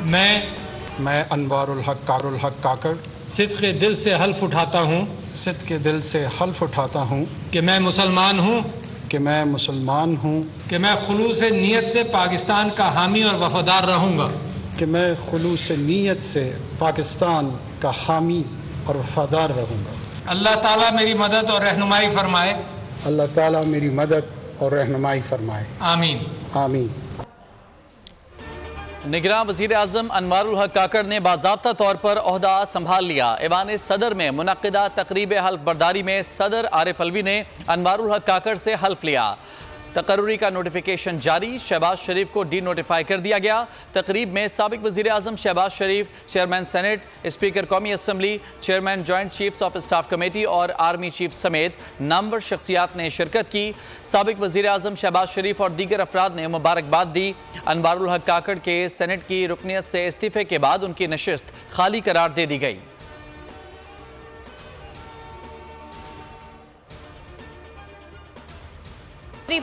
मैं अनवारुल हक काकड़ सिद्क़े दिल से हल्फ उठाता हूँ सिद्क़े दिल से हल्फ उठाता हूँ कि मैं मुसलमान हूँ कि मैं खुलूस नीयत से पाकिस्तान का हामी और वफादार रहूँगा कि मैं खुलूस नीयत से पाकिस्तान का हामी और वफादार रहूँगा। अल्लाह ताला मेरी मदद और रहनुमाई फरमाए। अल्लाह ताला मेरी मदद और रहनुमाई फरमाए। आमीन आमीन। निगरान वज़ीर आज़म अनवारुल हक काकड़ ने बाज़ाब्ता तौर पर ओहदा संभाल लिया। ऐवान सदर में मुनक़िदा तक़रीब हल्फ बर्दारी में सदर आरिफ अलवी ने अनवारुल हक काकड़ से हल्फ लिया। तकर्रुरी का नोटिफिकेशन जारी, शहबाज शरीफ को डी नोटिफाई कर दिया गया। तकरीब में साबिक़ वज़ीर आज़म शहबाज शरीफ, चेयरमैन सेनेट, स्पीकर कौमी assembly, chairman joint chiefs of staff committee और आर्मी चीफ समेत नामवर शख्सियात ने शिरकत की। साबिक़ वज़ीर आज़म शहबाज शरीफ और दीगर अफराद ने मुबारकबाद दी। अनवारुल हक काकड़ के सेनेट की रुकनियत से इस्तीफ़े के बाद उनकी नशिस्त खाली करार दे दी गई।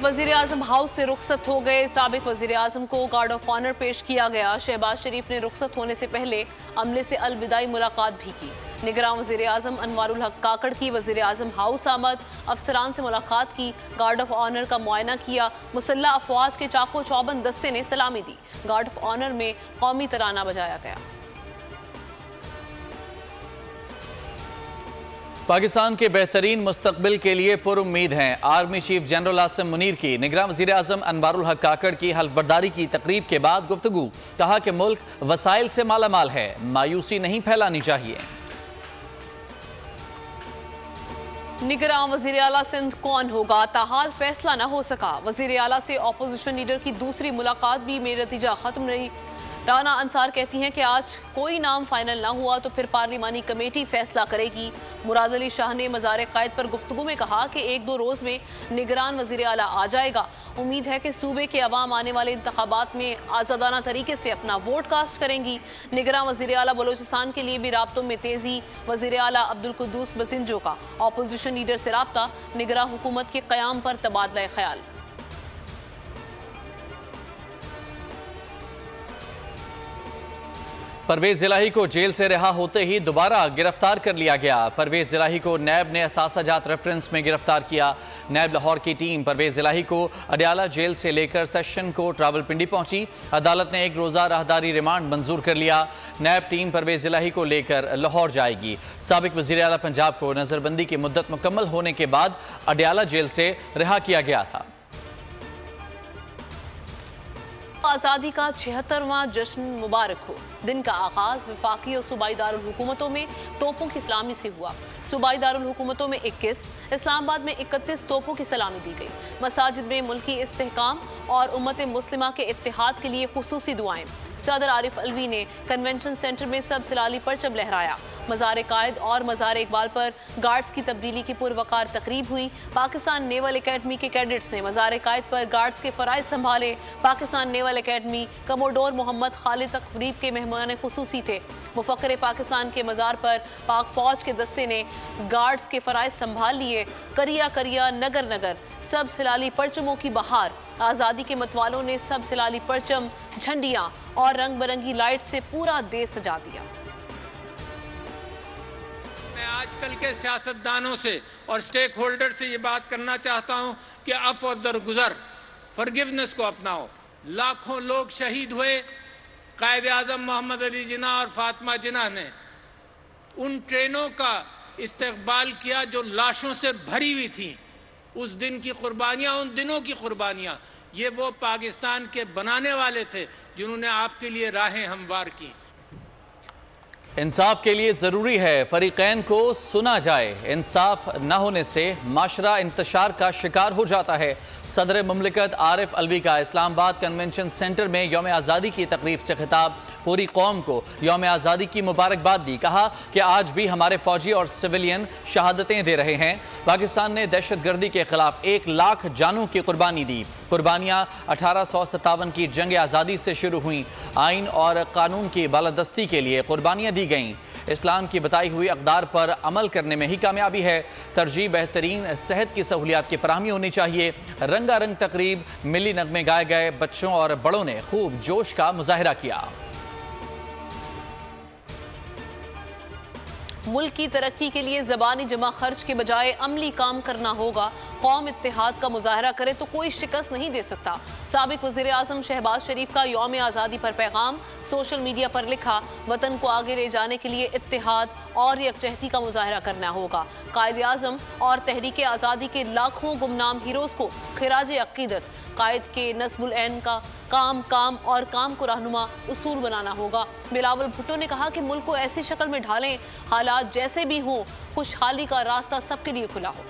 वज़ीर आज़म हाउस से रुखसत हो गए। साबिक़ वज़ीर आज़म को गार्ड ऑफ ऑनर पेश किया गया। शहबाज शरीफ ने रुखसत होने से पहले अमले से अलविदाई मुलाकात भी की। निगरान वज़ीर आज़म अनवारुल हक काकड़ की वज़ीर आज़म हाउस आमद, अफसरान से मुलाकात की, गार्ड ऑफ ऑनर का मुआयना किया। मुसल्लह अफवाज के चाको चौबंद दस्ते ने सलामी दी। गार्ड ऑफ ऑनर में कौमी तराना बजाया गया। पाकिस्तान के बेहतरीन मुस्तकबिल के लिए पुरुम्मीद हैं। Army chief general Asim Munir की निगरान वज़ीर आज़म अनवारुल हक काकड़ की हल्फबर्दारी की तकरीब के बाद गुफ्तगू। कहा कि मुल्क वसाइल से मालामाल है, मायूसी नहीं फैलानी चाहिए। निगरान वज़ीर आला सिंध कौन होगा, ताहाल फैसला न हो सका। वज़ीर आला से अपोजिशन लीडर की दूसरी मुलाकात भी में नतीजा खत्म रही। राना अंसार कहती हैं कि आज कोई नाम फाइनल ना हुआ तो फिर पार्लिमानी कमेटी फैसला करेगी। मुराद अली शाह ने मज़ार क़ायद पर गुफ्तगू में कहा कि 1-2 रोज़ में निगरान वज़ीर आला आ जाएगा। उम्मीद है कि सूबे के अवाम आने वाले इंतखाबात में आज़ादाना तरीके से अपना वोट कास्ट करेंगी। निगरान वज़ीर आला बलोचिस्तान के लिए भी राब्तों में तेज़ी। वज़ीर आला अब्दुल कुद्दूस बसिंजो का अपोजिशन लीडर से राब्ता। निगरान हुकूमत के क़याम पर तबादला ख्याल। परवेज इलाही को जेल से रिहा होते ही दोबारा गिरफ्तार कर लिया गया। परवेज इलाही को नैब ने असासाजात रेफरेंस में गिरफ्तार किया। नैब लाहौर की टीम परवेज इलाही को अडयाला जेल से लेकर सेशन कोर्ट रावलपिंडी पहुंची। अदालत ने 1 रोज़ा राहदारी रिमांड मंजूर कर लिया। नैब टीम परवेज इलाही को लेकर लाहौर जाएगी। साबिक़ वज़ीर आला पंजाब को नज़रबंदी की मुद्दत मुकम्मल होने के बाद अडयाला जेल से रिहा किया गया था। आज़ादी का 76वां जश्न मुबारक हो। दिन का आगाज वफाकी और सूबाई दारुल हुकूमतों में तोपों की सलामी से हुआ। सूबाई दारुल हुकूमतों में 21, इस्लामाबाद में 31 तोपों की सलामी दी गई। मसाजिद में मुल्की इस्तेहकाम और उम्मत मुस्लिमा के इत्तेहाद के लिए खुसूसी दुआएं। सदर आरिफ अलवी ने कन्वेंशन सेंटर में सब सिलाली परचम लहराया। मज़ार क़ायद और मज़ार इकबाल पर गार्ड्स की तब्दीली की पुरवकार तकरीब हुई। पाकिस्तान नेवल एकेडमी के कैडेट्स ने मज़ार क़ायद पर गार्ड्स के फ़राइज़ संभाले। Pakistan naval academy commodore Mohammad Khalid तकरीब के मेहमान खुसूसी थे। मुफ़क्किर पाकिस्तान के मज़ार पर पाक फ़ौज के दस्ते ने गार्ड्स के फ़राइज़ संभाल लिए। करिया करिया नगर नगर सब सिलाली परचमों की बहार। आज़ादी के मतवालों ने सब सिलाली परचम, झंडियाँ और रंग बिरंगी लाइट से पूरा देश सजा दिया। मैं आजकल के सियासतदानों से और स्टेक होल्डर से ये बात करना चाहता हूं कि अफ़्व और दरगुज़र, फॉरगिवनेस को अपनाओ। लाखों लोग शहीद हुए। कायद आज़म मोहम्मद अली जिन्ना और फातिमा जिन्ना ने उन ट्रेनों का इस्तकबाल किया जो लाशों से भरी हुई थी। उस दिन की कुर्बानियाँ, उन दिनों की कुर्बानियाँ, ये वो पाकिस्तान के बनाने वाले थे जिन्होंने आपके लिए राहें हमवार की। इंसाफ के लिए ज़रूरी है फरीक़ैन को सुना जाए। इंसाफ न होने से माशरा इंतशार का शिकार हो जाता है। सदर मुमलिकत आरिफ अलवी का इस्लामाबाद कन्वेंशन सेंटर में यौम आज़ादी की तकरीब से खिताब। पूरी कौम को यौम आज़ादी की मुबारकबाद दी। कहा कि आज भी हमारे फौजी और सिविलियन शहादतें दे रहे हैं। पाकिस्तान ने दहशतगर्दी के खिलाफ 1 लाख जानों की कुर्बानी दी। कुर्बानियाँ 1857 की जंग आज़ादी से शुरू हुई। आइन और कानून की बालादस्ती के लिए कुर्बानियाँ दी गईं। इस्लाम की बताई हुई अक़दार पर अमल करने में ही कामयाबी है। तरजीह बेहतरीन सेहत की सहूलियात की फराहमी होनी चाहिए। रंगारंग तकरीब, मिली नगमे गाए गए। बच्चों और बड़ों ने खूब जोश का मुजाहिरा किया। मुल्क की तरक्की के लिए ज़बानी जमा खर्च के बजाय अमली काम करना होगा। कौम इत्तेहाद का मुजाहरा करे तो कोई शिकस्त नहीं दे सकता। साबिक वज़ीर आज़म शहबाज शरीफ का यौम आज़ादी पर पैगाम, सोशल मीडिया पर लिखा, वतन को आगे ले जाने के लिए इत्तेहाद और यकजहती का मुजाहरा करना होगा। कायद आज़म और तहरीक आज़ादी के लाखों गुमनाम हीरोज़ को खिराज अकीदत, कायद के नस्बुल ऐन का काम और काम को रहनुमा उसूल बनाना होगा। बिलावल भुट्टो ने कहा कि मुल्क को ऐसी शक्ल में ढालें, हालात जैसे भी हों, खुशहाली का रास्ता सबके लिए खुला हो।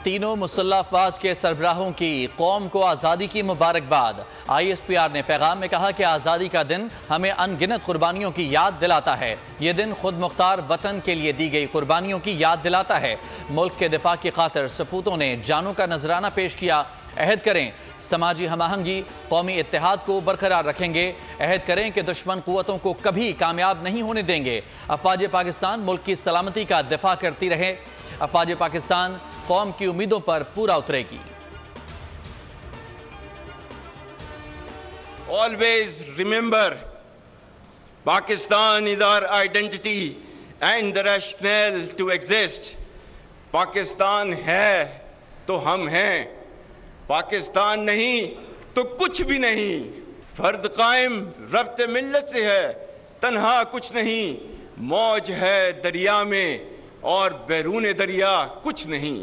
तीनों मुसल्लह अफवाज के सरबराहों की कौम को आज़ादी की मुबारकबाद। ISPR ने पैगाम में कहा कि आज़ादी का दिन हमें अनगिनत कुर्बानियों की याद दिलाता है। ये दिन खुद मुख्तार वतन के लिए दी गई कुर्बानियों की याद दिलाता है। मुल्क के दिफा की खातिर सपूतों ने जानों का नजराना पेश किया। अहद करें समाजी हमआहंगी, कौमी इत्तेहाद को बरकरार रखेंगे। अहद करें कि दुश्मन कुव्वतों को कभी कामयाब नहीं होने देंगे। अफवाज पाकिस्तान मुल्क की सलामती का दिफा करती रहे। अफवाज पाकिस्तान कौम की उम्मीदों पर पूरा उतरेगी। Always remember, Pakistan is our identity and the rationale to exist. Pakistan है तो हम हैं, पाकिस्तान नहीं तो कुछ भी नहीं। फर्द कायम रब्ते मिल्लत से है, तन्हा कुछ नहीं। मौज है दरिया में और बैरून दरिया कुछ नहीं।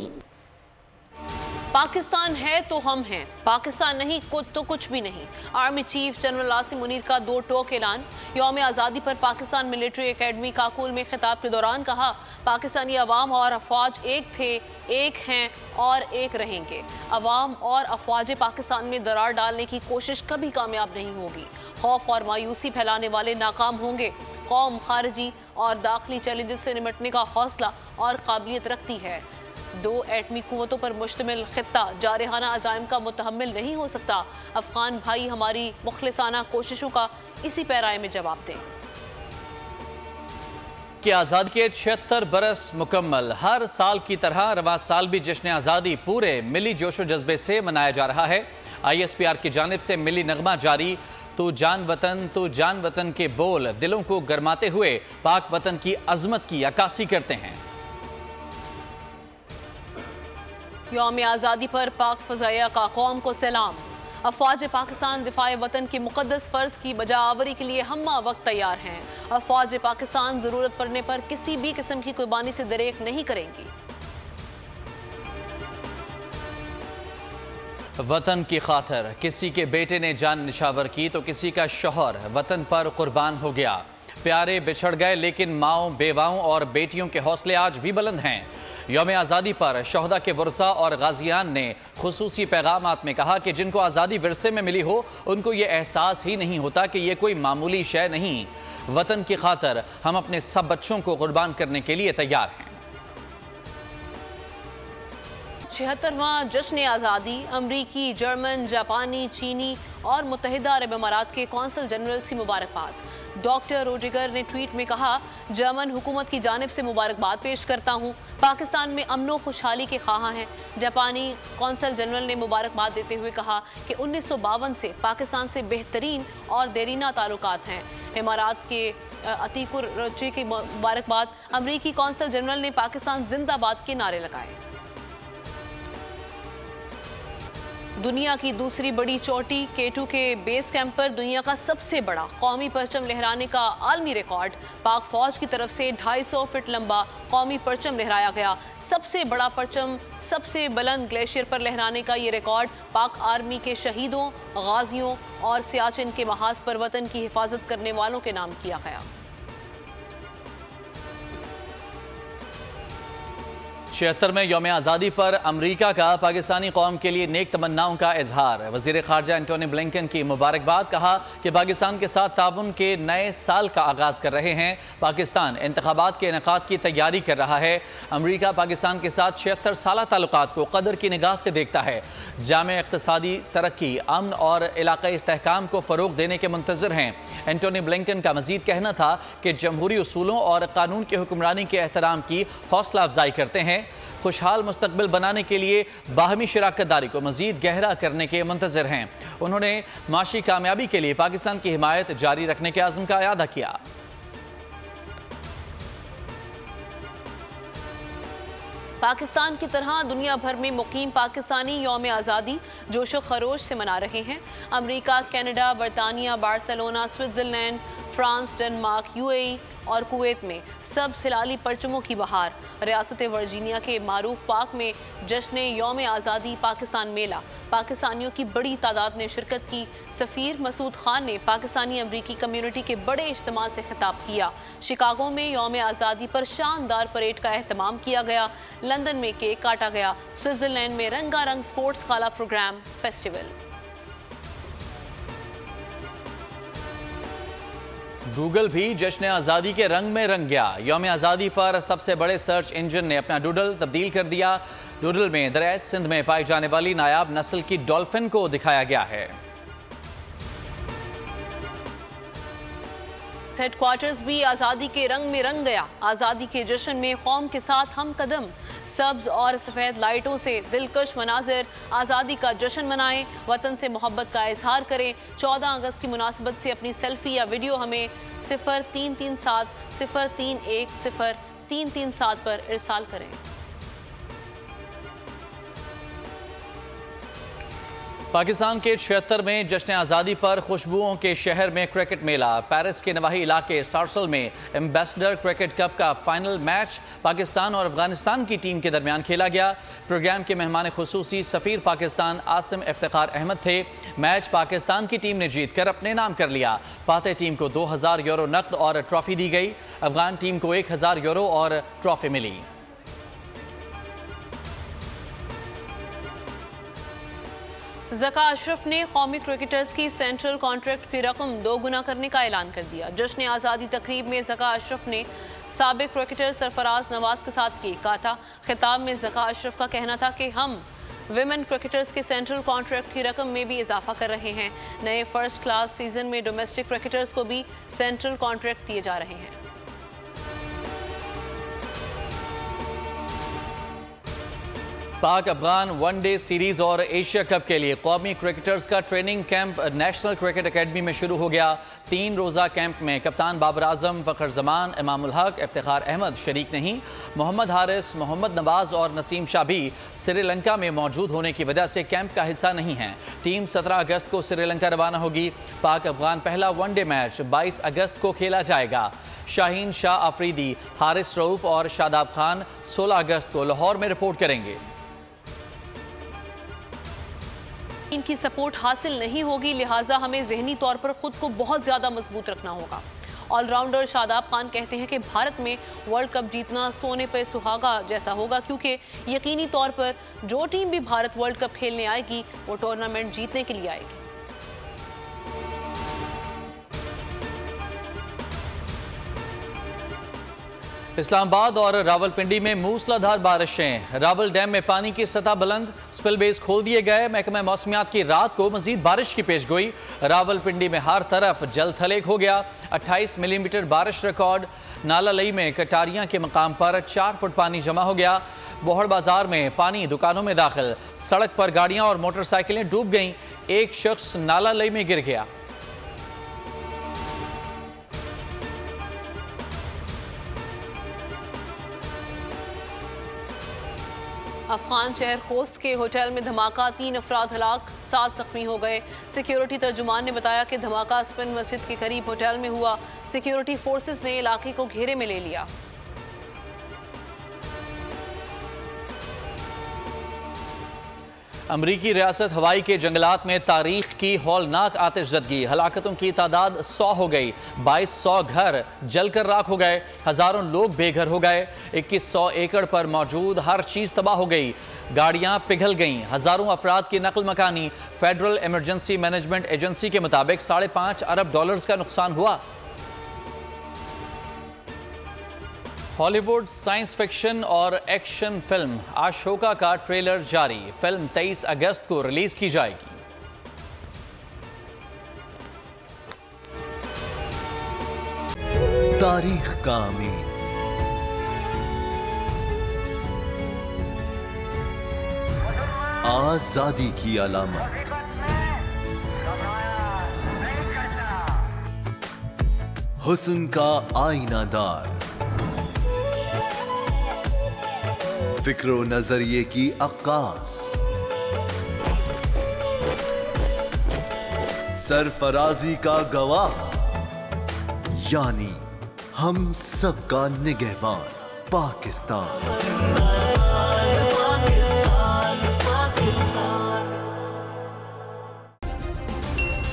पाकिस्तान है तो हम हैं, पाकिस्तान नहीं तो कुछ भी नहीं। Army chief general Asim Munir का दो टोक ऐलान। यौम आज़ादी पर पाकिस्तान मिलिट्री एकेडमी काकुल में खिताब के दौरान कहा, पाकिस्तानी अवाम और अफवाज एक थे, एक हैं और एक रहेंगे। अवाम और अफवाज पाकिस्तान में दरार डालने की कोशिश कभी कामयाब नहीं होगी। खौफ और मायूसी फैलाने वाले नाकाम होंगे। कौम खारजी और दाखिली चैलेंजेस से निपटने का हौसला और काबिलियत रखती है। दो एटमी कुव्वतों पर मुश्तमिल खित्ता जारहाना अज़ाइम का मुतहम्मिल नहीं हो सकता। अफगान भाई हमारी मुखलिसाना कोशिशों का इसी पैराए में जवाब दें कि आज़ादी के 76 बरस मुकम्मल। हर साल की तरह रवां साल भी जश्न आज़ादी पूरे मिली जोशो जज्बे से मनाया जा रहा है। ISPR की जानिब से मिली नगमा जारी, तो जान वतन के बोल दिलों को गरमाते हुए पाक वतन की अजमत की अक्कासी करते हैं। यौम आज़ादी पर पाक फ़ज़ाइया का कौम को सलाम। अफवाज पाकिस्तान दिफाए वतन के मुक़द्दस फ़र्ज़ की बजाआवरी के लिए हम्मा वक्त तैयार हैं। अफवाज पाकिस्तान ज़रूरत पड़ने पर किसी भी किस्म की कुर्बानी से दरेक नहीं करेंगी। वतन की खातिर किसी के बेटे ने जान निशावर की तो किसी का शौहर वतन पर कुर्बान हो गया। प्यारे बिछड़ गए लेकिन माओं, बेवाओं और बेटियों के हौसले आज भी बुलंद हैं। यौम आज़ादी पर शहदा के वर्सा और गाजियान ने खुसूसी पैगामात में कहा कि जिनको आज़ादी विरसे में मिली हो उनको ये एहसास ही नहीं होता कि ये कोई मामूली शय नहीं। वतन की खातिर हम अपने सब बच्चों को कुर्बान करने के लिए तैयार हैं। 76वां जश्न आज़ादी अमरीकी, जर्मन, जापानी, चीनी और मुत्तहिदा अरब अमारात के कौंसल जनरल्स की मुबारकबाद। डॉक्टर रोड्रिगर ने ट्वीट में कहा, जर्मन हुकूमत की जानिब से मुबारकबाद पेश करता हूँ। पाकिस्तान में अमन खुशहाली के ख्वाहां हैं। जापानी कौंसल जनरल ने मुबारकबाद देते हुए कहा कि 1952 से पाकिस्तान से बेहतरीन और देरीना ताल्लुकात हैं। इमारात के अतीकुर रची की मुबारकबाद। अमरीकी कौंसल जनरल ने पाकिस्तान जिंदाबाद के नारे लगाए। दुनिया की दूसरी बड़ी चोटी K2 के बेस कैंप पर दुनिया का सबसे बड़ा कौमी परचम लहराने का आलमी रिकॉर्ड। पाक फौज की तरफ से 250 फीट लंबा कौमी परचम लहराया गया। सबसे बड़ा परचम सबसे बुलंद ग्लेशियर पर लहराने का ये रिकॉर्ड पाक आर्मी के शहीदों, गाजियों और सियाचिन के महाज पर वतन की हिफाजत करने वालों के नाम किया गया। 76वें यौम आज़ादी पर अमरीका का पाकिस्तानी कौम के लिए नेक तमन्नाओं का इजहार। वज़ीर ख़ारजा एंटोनी ब्लिंकन की मुबारकबाद। कहा कि पाकिस्तान के साथ ताउन के नए साल का आगाज़ कर रहे हैं। पाकिस्तान इंतखाबात के इनेकाद की तैयारी कर रहा है। अमरीका पाकिस्तान के साथ 76 साला ताल्लुकात को कदर की निगाह से देखता है। जामे इक़्तिसादी तरक्की, अमन और इलाक़ाई इस्तेहकाम को फ़रोग़ देने के मुंतज़िर हैं। एंटोनी ब्लिंकन का मज़ीद कहना था कि जमहूरी उसूलों और कानून की हुक्मरानी के एहतराम की हौसला अफजाई करते हैं। खुशहाल मुस्तकबिल बनाने के लिए बाहमी शराकतदारी को मजीद गहरा करने के मुंतज़िर हैं। उन्होंने माशी कामयाबी के लिए पाकिस्तान की हिमायत जारी रखने के आज़म का इयादा किया। पाकिस्तान की तरह दुनिया भर में मुकीम पाकिस्तानी यौम आज़ादी जोशो खरोश से मना रहे हैं। अमेरिका, कनाडा, बरतानिया, Barcelona, Switzerland, France, Denmark, UAE और कुवैत में सब हिलाली परचमों की बहार। रियासत वर्जीनिया के मारूफ पार्क में जश्न यौम आज़ादी पाकिस्तान मेला, पाकिस्तानियों की बड़ी तादाद ने शिरकत की। सफ़ीर मसूद खान ने पाकिस्तानी अमरीकी कम्यूनिटी के बड़े इज्तिमा से खिताब किया। शिकागो में यौम आज़ादी पर शानदार परेड का एहतमाम किया गया। लंदन में केक काटा गया। स्विट्ज़रलैंड में रंगारंग स्पोर्ट्स गाला प्रोग्राम फेस्टिवल। गूगल भी जश्न आज़ादी के रंग में रंग गया। यौम आज़ादी पर सबसे बड़े सर्च इंजन ने अपना डूडल तब्दील कर दिया। डूडल में दरियाए सिंध में पाई जाने वाली नायाब नस्ल की डॉल्फिन को दिखाया गया है। हेडक्वार्टर्स भी आज़ादी के रंग में रंग गया। आज़ादी के जश्न में कौम के साथ हम कदम, सब्ज और सफ़ेद लाइटों से दिलकश मनाजिर। आज़ादी का जश्न मनाएं, वतन से मोहब्बत का इजहार करें। 14 अगस्त की मुनासिबत से अपनी सेल्फी या वीडियो हमें 0337 031 0337 पर इरसाल करें। पाकिस्तान के 76 में जश्न आज़ादी पर खुशबुओं के शहर में क्रिकेट मेला। पेरिस के नवाही इलाके सार्सल में एम्बेसडर क्रिकेट कप का फाइनल मैच पाकिस्तान और अफगानिस्तान की टीम के दरमियान खेला गया। प्रोग्राम के मेहमान खुसूसी सफ़ीर पाकिस्तान आसिम इफ्तिखार अहमद थे। मैच पाकिस्तान की टीम ने जीत कर अपने नाम कर लिया। फातेह टीम को 2000 यूरो नकद और ट्रॉफी दी गई। अफगान टीम को 1000 यूरो और ट्रॉफी मिली। ज़का अशरफ ने कौमी क्रिकेटर्स की सेंट्रल कॉन्ट्रैक्ट की रकम 2 गुना करने का ऐलान कर दिया। जश्न आज़ादी तकरीब में ज़का अशरफ ने साबिक क्रिकेटर सरफराज नवाज के साथ केक काटा। खिताब में ज़का अशरफ का कहना था कि हम विमेन क्रिकेटर्स के सेंट्रल कॉन्ट्रैक्ट की रकम में भी इजाफा कर रहे हैं। नए फर्स्ट क्लास सीजन में डोमेस्टिक क्रिकेटर्स को भी सेंट्रल कॉन्ट्रैक्ट दिए जा रहे हैं। पाक अफगान वनडे सीरीज और एशिया कप के लिए कौमी क्रिकेटर्स का training camp national cricket academy में शुरू हो गया। 3 रोज़ा कैंप में कप्तान बाबर आजम, फ़खर जमान, इमामुल हक, इफ्तिखार अहमद शरीक नहीं। मोहम्मद हारिस, मोहम्मद नवाज और नसीम शाह भी श्रीलंका में मौजूद होने की वजह से कैंप का हिस्सा नहीं है। टीम 17 अगस्त को श्रीलंका रवाना होगी। पाक अफगान पहला वनडे मैच 22 अगस्त को खेला जाएगा। शाहीन शाह आफरीदी, हारिस रऊफ और शादाब खान 16 अगस्त को लाहौर में रिपोर्ट करेंगे। इनकी सपोर्ट हासिल नहीं होगी, लिहाजा हमें जहनी तौर पर खुद को बहुत ज़्यादा मजबूत रखना होगा। ऑलराउंडर शादाब खान कहते हैं कि भारत में वर्ल्ड कप जीतना सोने पे सुहागा जैसा होगा, क्योंकि यकीनी तौर पर जो टीम भी भारत वर्ल्ड कप खेलने आएगी वो टूर्नामेंट जीतने के लिए आएगी। इस्लामाबाद और रावलपिंडी में मूसलाधार बारिशें। रावल डैम में पानी की सतह बुलंद, स्पिलवेज खोल दिए गए। महकमा मौसमियात की रात को मजीद बारिश की पेशगोई। रावलपिंडी में हर तरफ जल थलेग हो गया। 28 मिलीमीटर बारिश रिकॉर्ड। नाला लई में कटारियां के मकाम पर 4 फुट पानी जमा हो गया। बोहड़ बाजार में पानी दुकानों में दाखिल। सड़क पर गाड़ियां और मोटरसाइकिलें डूब गईं। एक शख्स नाला लई में गिर गया। अफगान शहर खोस्त के होटल में धमाका, 3 अफराद हलाक, 7 जख्मी हो गए। सिक्योरिटी तर्जुमान ने बताया कि धमाका स्पिन मस्जिद के करीब होटल में हुआ। सिक्योरिटी फोर्सेस ने इलाके को घेरे में ले लिया। अमरीकी रियासत हवाई के जंगलात में तारीख की हौलनाक आतिशज़दगी। हलाकतों की तादाद 100 हो गई। 2200 घर जलकर राख हो गए। हज़ारों लोग बेघर हो गए। 2100 एकड़ पर मौजूद हर चीज़ तबाह हो गई। गाड़ियां पिघल गईं। हज़ारों अफराद की नकल मकानी। फेडरल इमरजेंसी मैनेजमेंट एजेंसी के मुताबिक $5.5 अरब का नुकसान हुआ। हॉलीवुड साइंस फिक्शन और एक्शन फिल्म अशोका का ट्रेलर जारी। फिल्म 23 अगस्त को रिलीज की जाएगी। तारीख का अमीर आजादी की अलामत। हुस्न का आईनादार, फिक्रो नजरिए की अक्कास, सरफराजी का गवाह, यानी हम सबका निगहबान पाकिस्तान।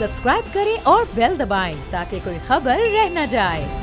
सब्सक्राइब करें और बेल दबाएं ताकि कोई खबर रह न जाए।